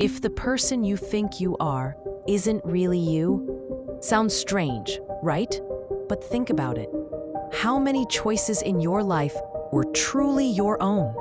If the person you think you are isn't really you, sounds strange, right? But think about it. How many choices in your life were truly your own?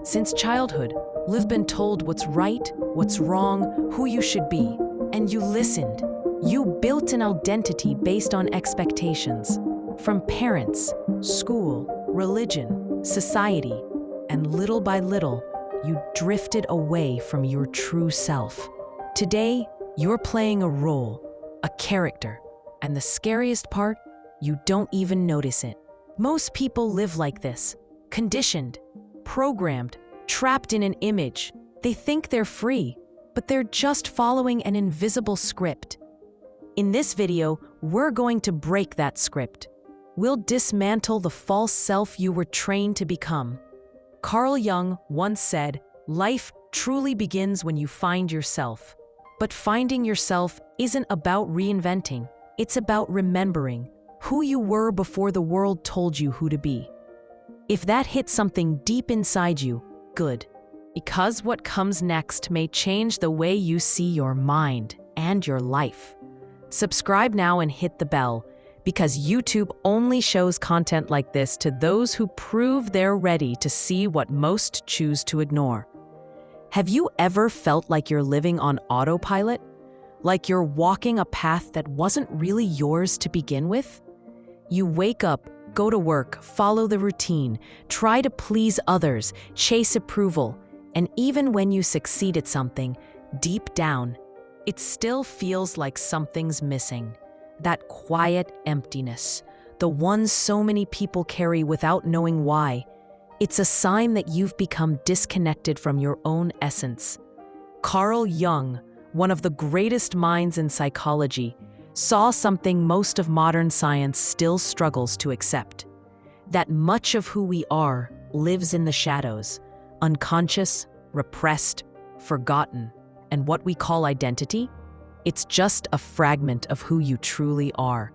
Since childhood, you've been told what's right, what's wrong, who you should be, and you listened. You built an identity based on expectations from parents, school, religion, society, and little by little, you drifted away from your true self. Today, you're playing a role, a character, and the scariest part, you don't even notice it. Most people live like this, conditioned, programmed, trapped in an image. They think they're free, but they're just following an invisible script. In this video, we're going to break that script. We'll dismantle the false self you were trained to become. Carl Jung once said, "Life truly begins when you find yourself." But finding yourself isn't about reinventing. It's about remembering who you were before the world told you who to be. If that hit something deep inside you, good. Because what comes next may change the way you see your mind and your life. Subscribe now and hit the bell, because YouTube only shows content like this to those who prove they're ready to see what most choose to ignore. Have you ever felt like you're living on autopilot? Like you're walking a path that wasn't really yours to begin with? You wake up, go to work, follow the routine, try to please others, chase approval, and even when you succeed at something, deep down, it still feels like something's missing. That quiet emptiness, the one so many people carry without knowing why. It's a sign that you've become disconnected from your own essence. Carl Jung, one of the greatest minds in psychology, saw something most of modern science still struggles to accept. That much of who we are lives in the shadows, unconscious, repressed, forgotten. And what we call identity? It's just a fragment of who you truly are.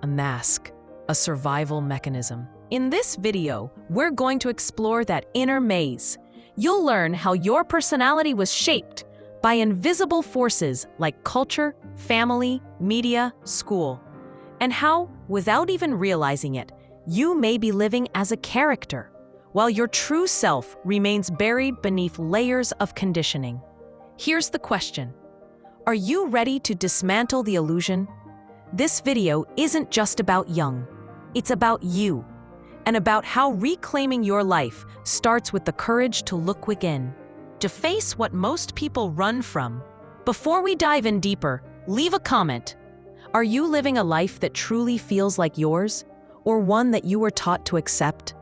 A mask, a survival mechanism. In this video, we're going to explore that inner maze. You'll learn how your personality was shaped by invisible forces like culture, family, media, school, and how, without even realizing it, you may be living as a character, while your true self remains buried beneath layers of conditioning. Here's the question. Are you ready to dismantle the illusion? This video isn't just about Jung. It's about you, and about how reclaiming your life starts with the courage to look within, to face what most people run from. Before we dive in deeper, leave a comment. Are you living a life that truly feels like yours, or one that you were taught to accept?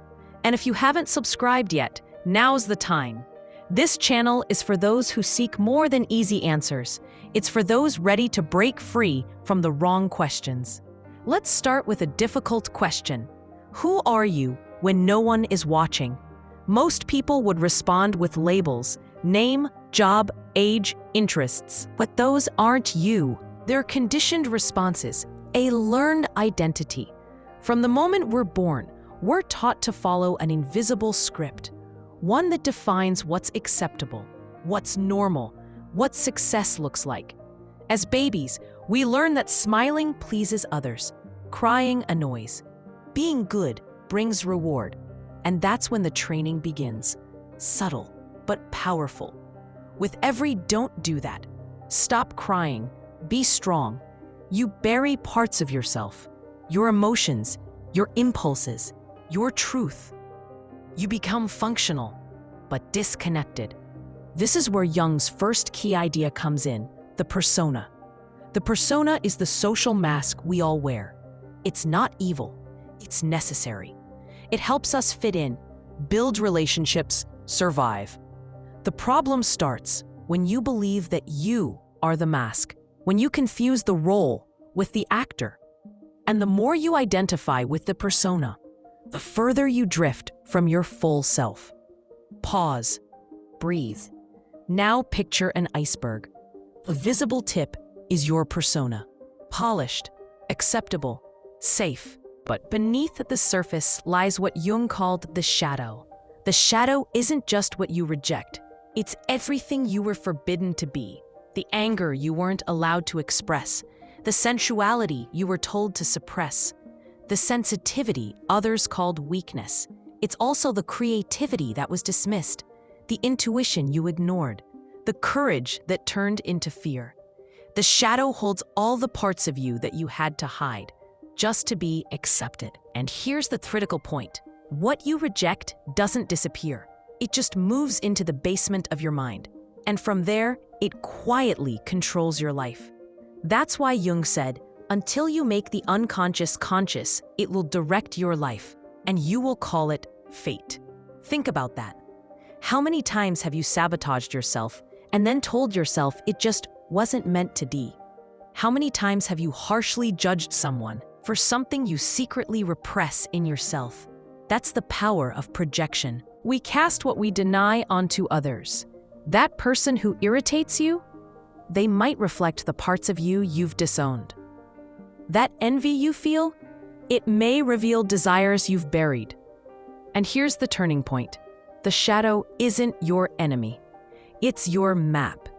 And if you haven't subscribed yet, now's the time. This channel is for those who seek more than easy answers. It's for those ready to break free from the wrong questions. Let's start with a difficult question. Who are you when no one is watching? Most people would respond with labels: name, job, age, interests. But those aren't you. They're conditioned responses, a learned identity. From the moment we're born, we're taught to follow an invisible script. One that defines what's acceptable, what's normal, what success looks like. As babies, we learn that smiling pleases others, crying annoys, being good brings reward, and that's when the training begins. Subtle, but powerful. With every "don't do that," "stop crying," "be strong," you bury parts of yourself, your emotions, your impulses, your truth. You become functional, but disconnected. This is where Jung's first key idea comes in, the persona. The persona is the social mask we all wear. It's not evil, it's necessary. It helps us fit in, build relationships, survive. The problem starts when you believe that you are the mask, when you confuse the role with the actor. And the more you identify with the persona, the further you drift from your full self. Pause. Breathe. Now picture an iceberg. The visible tip is your persona. Polished, acceptable, safe. But beneath the surface lies what Jung called the shadow. The shadow isn't just what you reject. It's everything you were forbidden to be, the anger you weren't allowed to express, the sensuality you were told to suppress, the sensitivity others called weakness. It's also the creativity that was dismissed, the intuition you ignored, the courage that turned into fear. The shadow holds all the parts of you that you had to hide, just to be accepted. And here's the critical point. What you reject doesn't disappear. It just moves into the basement of your mind. And from there, it quietly controls your life. That's why Jung said, until you make the unconscious conscious, it will direct your life, and you will call it fate. Think about that. How many times have you sabotaged yourself and then told yourself it just wasn't meant to be? How many times have you harshly judged someone for something you secretly repress in yourself? That's the power of projection. We cast what we deny onto others. That person who irritates you, they might reflect the parts of you you've disowned. That envy you feel, it may reveal desires you've buried. And here's the turning point. The shadow isn't your enemy. It's your map.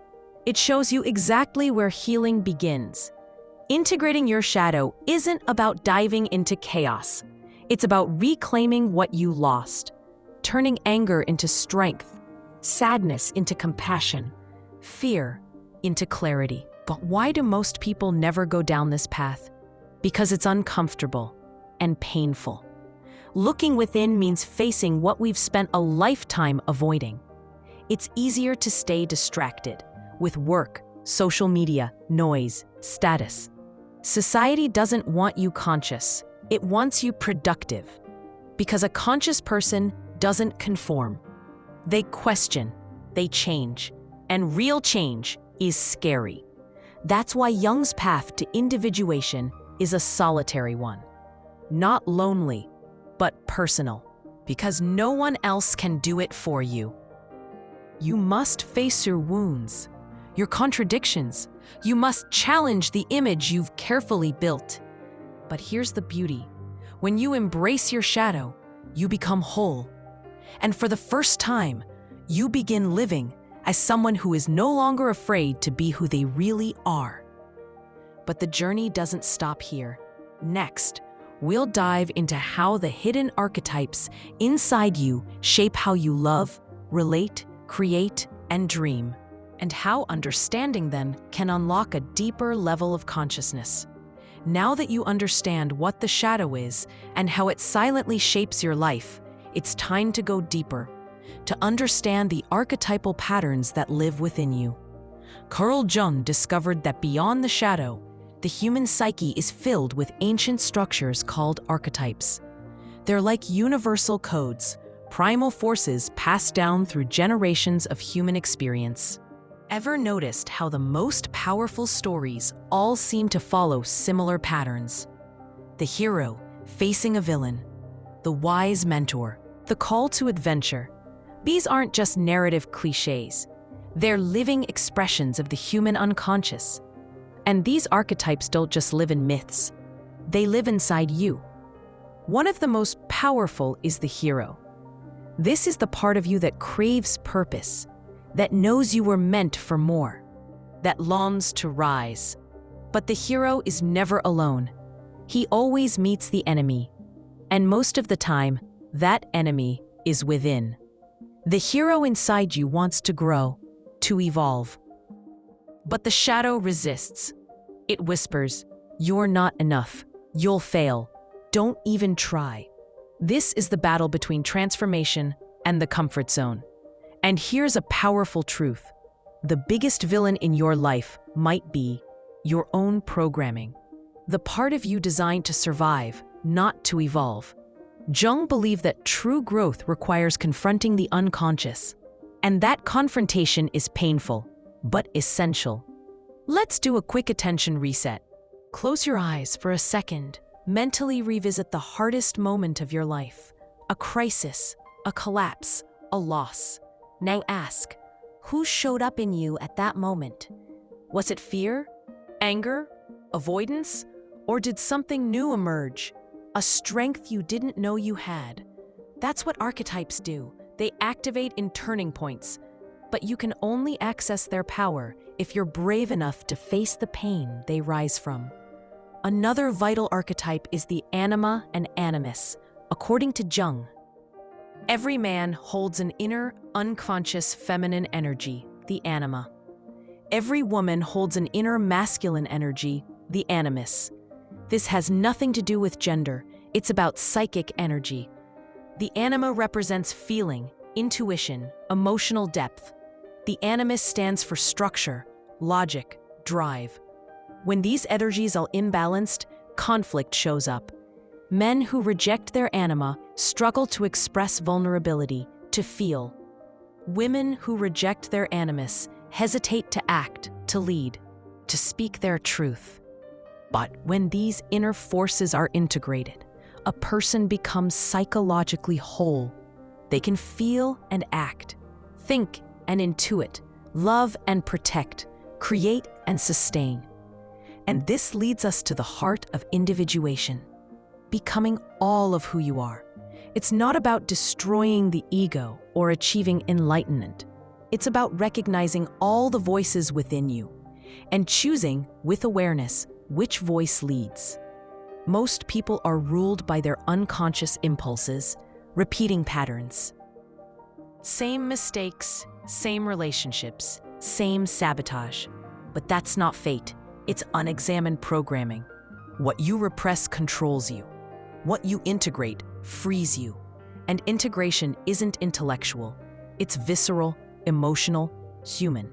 It shows you exactly where healing begins. Integrating your shadow isn't about diving into chaos. It's about reclaiming what you lost, turning anger into strength, sadness into compassion, fear into clarity. But why do most people never go down this path? Because it's uncomfortable and painful. Looking within means facing what we've spent a lifetime avoiding. It's easier to stay distracted with work, social media, noise, status. Society doesn't want you conscious. It wants you productive. Because a conscious person doesn't conform. They question, they change, and real change is scary. That's why Jung's path to individuation is a solitary one. Not lonely, but personal. Because no one else can do it for you. You must face your wounds, your contradictions. You must challenge the image you've carefully built. But here's the beauty. When you embrace your shadow, you become whole. And for the first time, you begin living as someone who is no longer afraid to be who they really are. But the journey doesn't stop here. Next, we'll dive into how the hidden archetypes inside you shape how you love, relate, create, and dream, and how understanding them can unlock a deeper level of consciousness. Now that you understand what the shadow is and how it silently shapes your life, it's time to go deeper, to understand the archetypal patterns that live within you. Carl Jung discovered that beyond the shadow, the human psyche is filled with ancient structures called archetypes. They're like universal codes, primal forces passed down through generations of human experience. Ever noticed how the most powerful stories all seem to follow similar patterns? The hero facing a villain, the wise mentor, the call to adventure. These aren't just narrative cliches. They're living expressions of the human unconscious. And these archetypes don't just live in myths. They live inside you. One of the most powerful is the hero. This is the part of you that craves purpose, that knows you were meant for more, that longs to rise. But the hero is never alone. He always meets the enemy. And most of the time, that enemy is within. The hero inside you wants to grow, to evolve. But the shadow resists. It whispers, "You're not enough. You'll fail. Don't even try." This is the battle between transformation and the comfort zone. And here's a powerful truth. The biggest villain in your life might be your own programming. The part of you designed to survive, not to evolve. Jung believed that true growth requires confronting the unconscious. And that confrontation is painful, but essential. Let's do a quick attention reset. Close your eyes for a second. Mentally revisit the hardest moment of your life. A crisis, a collapse, a loss. Now ask, who showed up in you at that moment? Was it fear, anger, avoidance, or did something new emerge? A strength you didn't know you had. That's what archetypes do. They activate in turning points. But you can only access their power if you're brave enough to face the pain they rise from. Another vital archetype is the anima and animus, according to Jung. Every man holds an inner, unconscious feminine energy, the anima. Every woman holds an inner masculine energy, the animus. This has nothing to do with gender, it's about psychic energy. The anima represents feeling, intuition, emotional depth. The animus stands for structure, logic, drive. When these energies are imbalanced, conflict shows up. Men who reject their anima struggle to express vulnerability, to feel. Women who reject their animus hesitate to act, to lead, to speak their truth. But when these inner forces are integrated, a person becomes psychologically whole. They can feel and act, think and intuit, love and protect, create and sustain. And this leads us to the heart of individuation, becoming all of who you are. It's not about destroying the ego or achieving enlightenment. It's about recognizing all the voices within you and choosing, with awareness, which voice leads. Most people are ruled by their unconscious impulses, repeating patterns. Same mistakes, same relationships, same sabotage. But that's not fate. It's unexamined programming. What you repress controls you. What you integrate frees you. And integration isn't intellectual. It's visceral, emotional, human.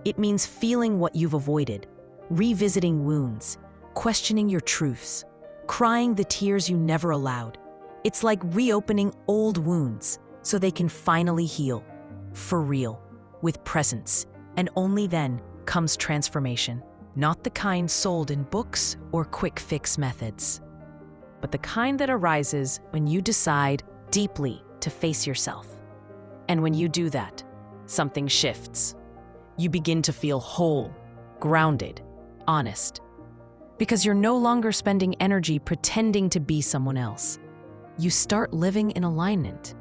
It means feeling what you've avoided, revisiting wounds, questioning your truths, crying the tears you never allowed. It's like reopening old wounds so they can finally heal, for real, with presence. And only then comes transformation. Not the kind sold in books or quick fix methods, but the kind that arises when you decide deeply to face yourself. And when you do that, something shifts. You begin to feel whole, grounded, honest. Because you're no longer spending energy pretending to be someone else. You start living in alignment.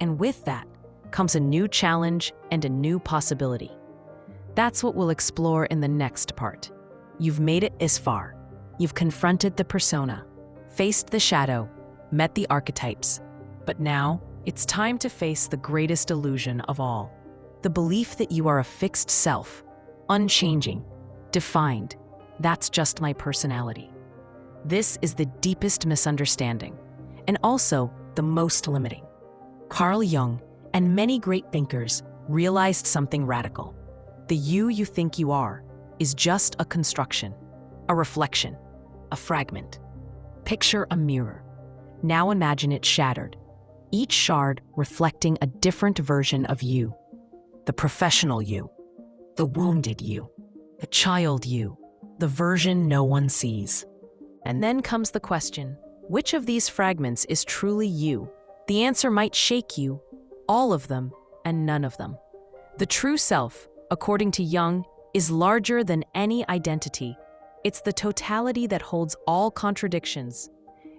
And with that comes a new challenge and a new possibility. That's what we'll explore in the next part. You've made it this far. You've confronted the persona, faced the shadow, met the archetypes. But now, it's time to face the greatest illusion of all. The belief that you are a fixed self, unchanging, defined. That's just my personality. This is the deepest misunderstanding, and also the most limiting. Carl Jung and many great thinkers realized something radical. The you think you are is just a construction, a reflection, a fragment. Picture a mirror. Now imagine it shattered, each shard reflecting a different version of you. The professional you, the wounded you, the child you, the version no one sees. And then comes the question, which of these fragments is truly you? The answer might shake you, all of them and none of them. The true self, according to Jung, is larger than any identity. It's the totality that holds all contradictions.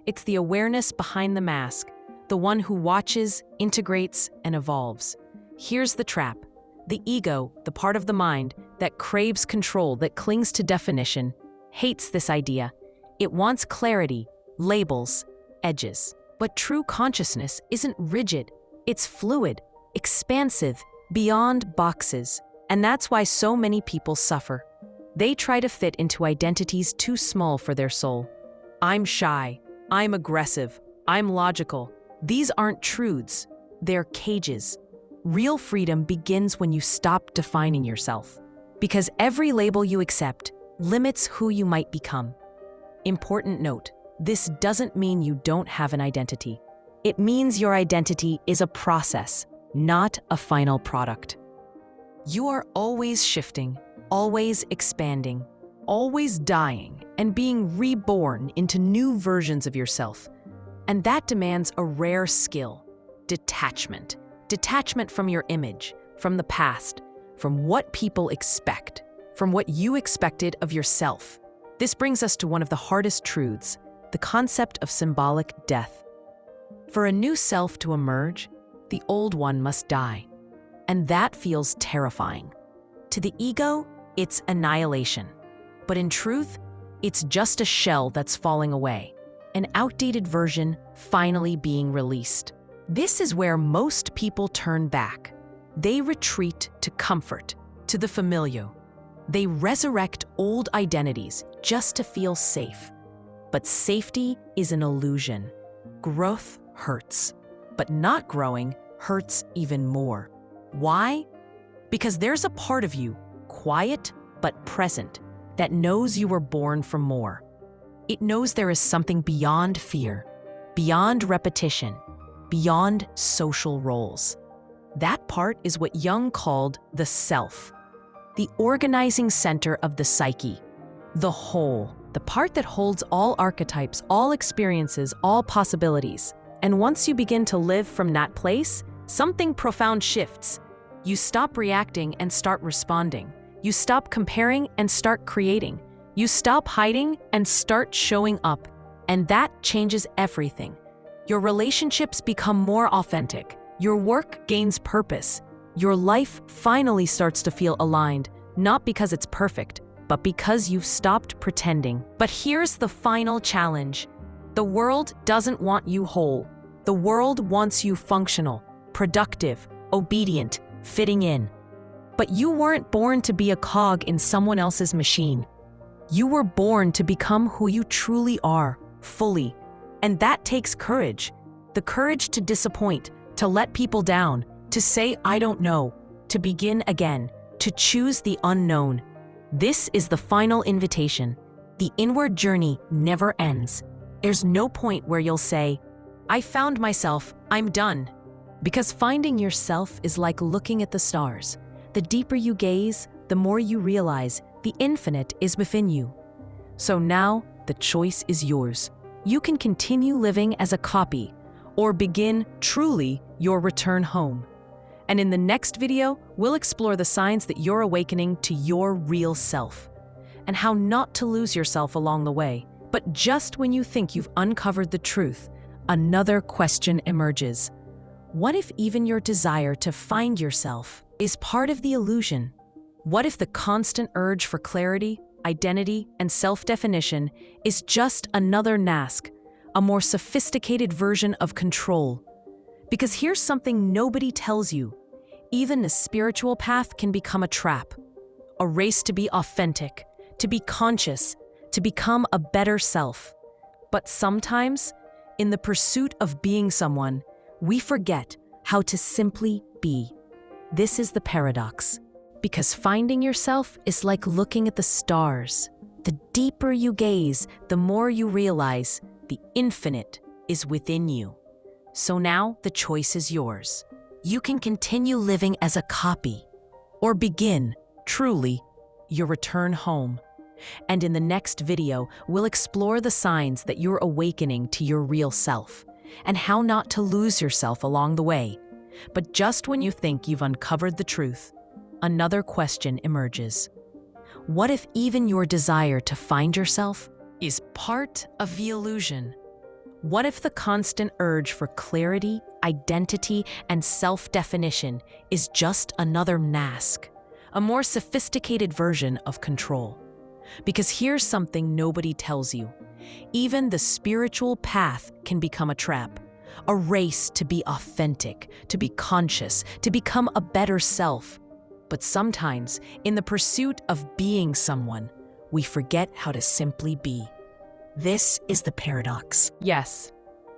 It's the awareness behind the mask, the one who watches, integrates, and evolves. Here's the trap. The ego, the part of the mind that craves control, that clings to definition, hates this idea. It wants clarity, labels, edges. But true consciousness isn't rigid. It's fluid, expansive, beyond boxes. And that's why so many people suffer. They try to fit into identities too small for their soul. I'm shy, I'm aggressive, I'm logical. These aren't truths, they're cages. Real freedom begins when you stop defining yourself. Because every label you accept limits who you might become. Important note, this doesn't mean you don't have an identity. It means your identity is a process, not a final product. You are always shifting, always expanding, always dying, and being reborn into new versions of yourself. And that demands a rare skill, detachment. Detachment from your image, from the past, from what people expect, from what you expected of yourself. This brings us to one of the hardest truths, the concept of symbolic death. For a new self to emerge, the old one must die. and that feels terrifying. To the ego, it's annihilation. But in truth, it's just a shell that's falling away, an outdated version finally being released. This is where most people turn back. They retreat to comfort, to the familiar. They resurrect old identities just to feel safe. But safety is an illusion. Growth hurts, but not growing hurts even more. Why? Because there's a part of you, quiet but present, that knows you were born for more. It knows there is something beyond fear, beyond repetition, beyond social roles. That part is what Jung called the self, the organizing center of the psyche, the whole, the part that holds all archetypes, all experiences, all possibilities. And once you begin to live from that place, something profound shifts. You stop reacting and start responding. You stop comparing and start creating. You stop hiding and start showing up. And that changes everything. Your relationships become more authentic. Your work gains purpose. Your life finally starts to feel aligned, not because it's perfect, but because you've stopped pretending. But here's the final challenge. The world doesn't want you whole. The world wants you functional, productive, obedient, fitting in. But you weren't born to be a cog in someone else's machine. You were born to become who you truly are, fully. And that takes courage. The courage to disappoint, to let people down, to say, I don't know, to begin again, to choose the unknown. This is the final invitation. The inward journey never ends. There's no point where you'll say, I found myself, I'm done. Because finding yourself is like looking at the stars. The deeper you gaze, the more you realize the infinite is within you. So now, the choice is yours. You can continue living as a copy, or begin truly your return home. And in the next video, we'll explore the signs that you're awakening to your real self, and how not to lose yourself along the way. But just when you think you've uncovered the truth, another question emerges. What if even your desire to find yourself is part of the illusion? What if the constant urge for clarity, identity, and self-definition is just another mask, a more sophisticated version of control? Because here's something nobody tells you. Even the spiritual path can become a trap, a race to be authentic, to be conscious, to become a better self. But sometimes, in the pursuit of being someone, we forget how to simply be. This is the paradox. Because finding yourself is like looking at the stars. The deeper you gaze, the more you realize the infinite is within you. So now the choice is yours. You can continue living as a copy, or begin, truly, your return home. And in the next video, we'll explore the signs that you're awakening to your real self, and how not to lose yourself along the way. But just when you think you've uncovered the truth, another question emerges. What if even your desire to find yourself is part of the illusion? What if the constant urge for clarity, identity, and self-definition is just another mask, a more sophisticated version of control? Because here's something nobody tells you. Even the spiritual path can become a trap, a race to be authentic, to be conscious, to become a better self. But sometimes, in the pursuit of being someone, we forget how to simply be. This is the paradox. Yes,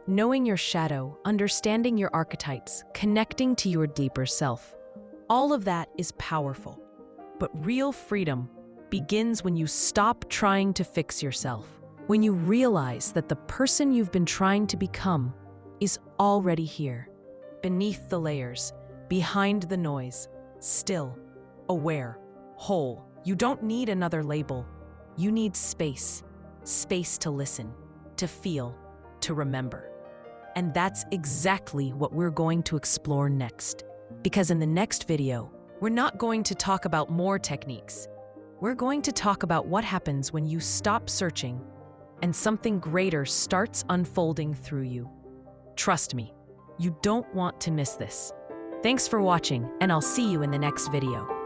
knowing your shadow, understanding your archetypes, connecting to your deeper self, all of that is powerful. But real freedom begins when you stop trying to fix yourself, when you realize that the person you've been trying to become is already here, beneath the layers, behind the noise, still, aware, whole. You don't need another label. You need space. Space to listen, to feel, to remember. And that's exactly what we're going to explore next. Because in the next video, we're not going to talk about more techniques. We're going to talk about what happens when you stop searching and something greater starts unfolding through you. Trust me, you don't want to miss this. Thanks for watching, and I'll see you in the next video.